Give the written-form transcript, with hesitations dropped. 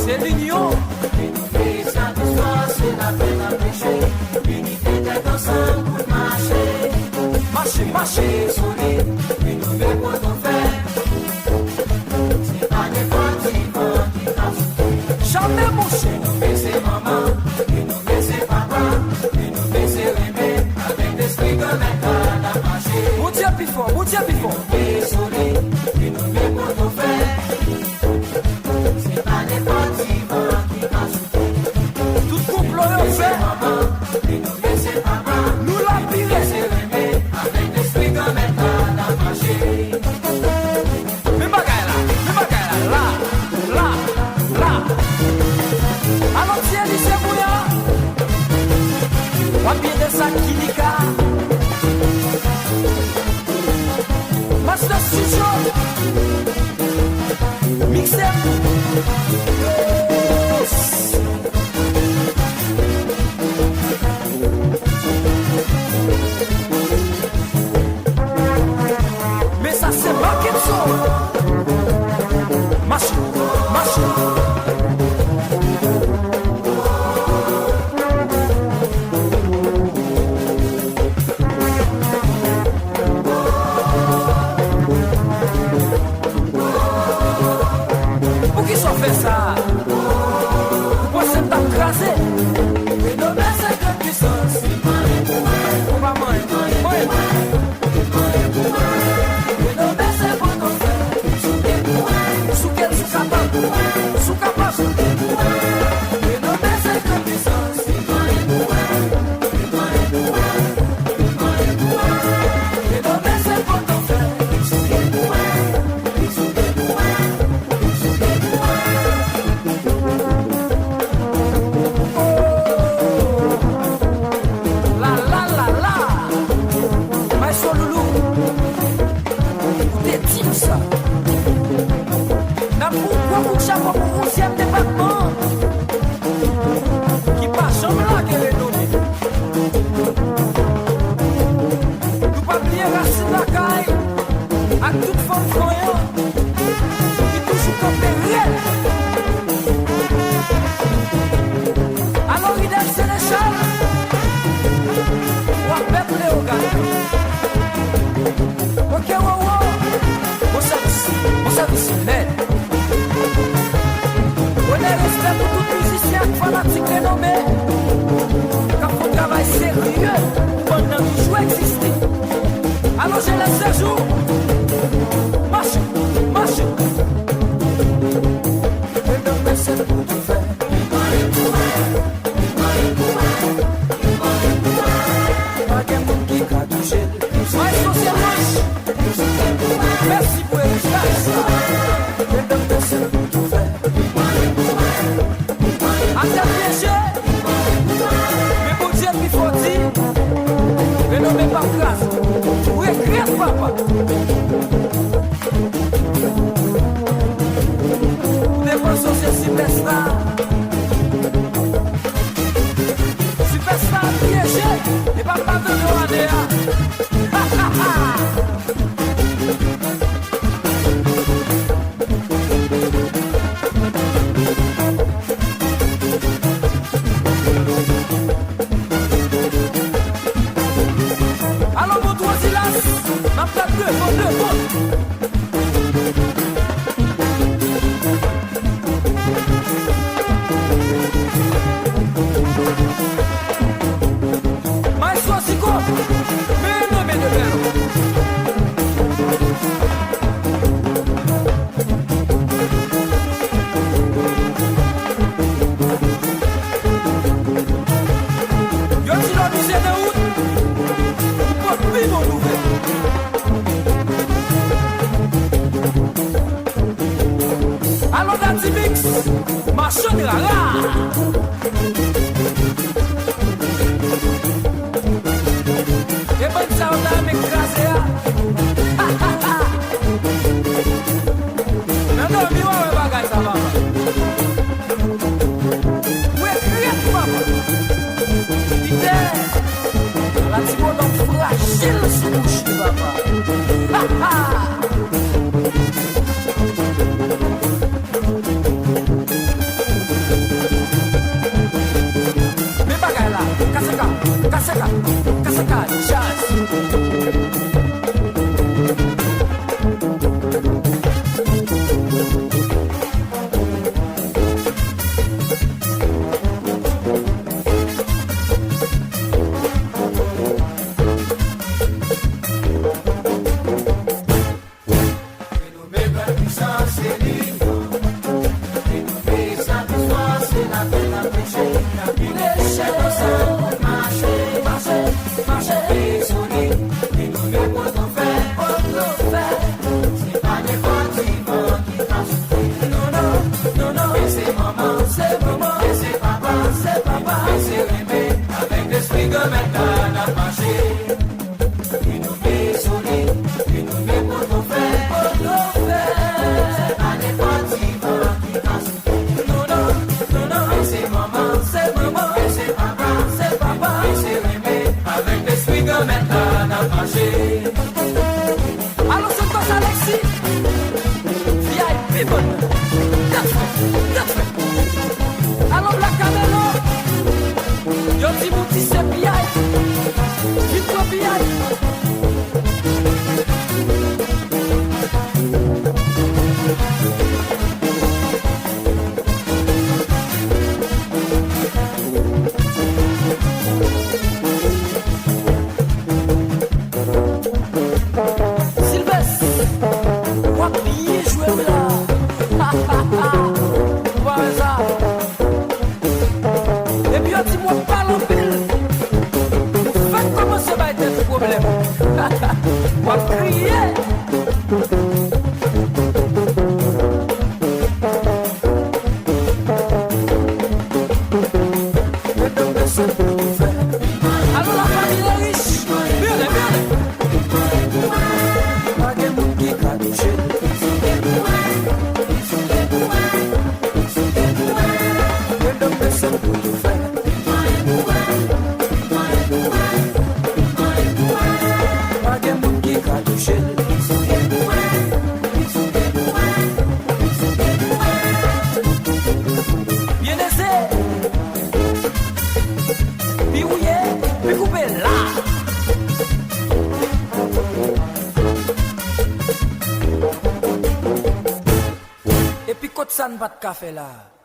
c'est l'union. L'unité, ça d'histoire, c'est la peine à pécher. L'unité d'être ensemble pour marcher. Marcher, marcher. Solide, une nouvelle pour ton faire. C'est pas n'importe qui casse. Jamais mon cher. Une nouvelle, c'est maman. Une nouvelle, c'est papa. Une nouvelle, c'est Rémé. Avec l'esprit de l'école à marcher. Mon Dieu, plus fort, mon Dieu, plus fort. Et solide, une nouvelle pour ton faire. C'est pas n'importe qui casse. Tout complot est fait. Une nouvelle, c'est papa. Nous la piré. C'est Rémé. Avec l'esprit de l'école à marcher. Mais bagaille là, là. Alors tiens, lycée bouillant. On vient de sa kinika. Master Studio. Mixer. Mais ça c'est pas qu'elle sort. Marche. Pour qui s'en fait ça? Pourquoi c'est pas crasé? Et nos belles c'est de puissance. On va manger. Et nos belles c'est pour ton frère. Sous quel capable? Sous capable. Et nos belles c'est de puissance. Et nos belles c'est pour ton frère. La. Maestro Loulou. T'es type ça. N'a pourquoi pour chaque fois pour 11e département. Qui passe en là qu'elle est nommée. Nous pas bien racine la caille. À toute forme croyant. Qui toujours campé réel. Alors il est Sénéchal. Ou à peuple au gars. Ok, wow. Mon service, l'aide. On est respect pour tout musicien fanatique renommé. Quand on travaille sérieux, pendant que je exister. Alors j'ai laissé jour. Marche. Et nos belles c'est pour ton frère. Pas de monde qui a touché. Maestro Sermanche. Merci pour l'héritage. Et nos belles c'est pour ton frère. À ta piégé. Mais bon Dieu, il faut dire. Renommé par grâce. Ou écrire, papa. Défenseur, c'est Superstar. Superstar piégé. Et papa de Noadea. Alors mon toi Silas, ma table deux. Maestro Sico, mais non mais de verre. Yo ti lo mi se de ou, ou pas plus mon nouvel. Alors Daddy Mix, machine rara. Et bonne ça on a m'écrasé. Non, mi wa bagay ça va. Ouais, crier papa. Idée. La petite bonne fragile sous bouche papa. Alors c'est toi Alexis, VIP bonne, quatre frères. Alors la Camelo, yo dis bouti c'est VIP, Victor VIP. Et puis, dis-moi, parle en pile. Faites comment ça va être un problème. On va crier. Alors, la famille est riche. Bien. Pas de monde qui a touché. Bien aisé, puis ouillé, puis coupé là. Et puis côte ça ne pas de café là.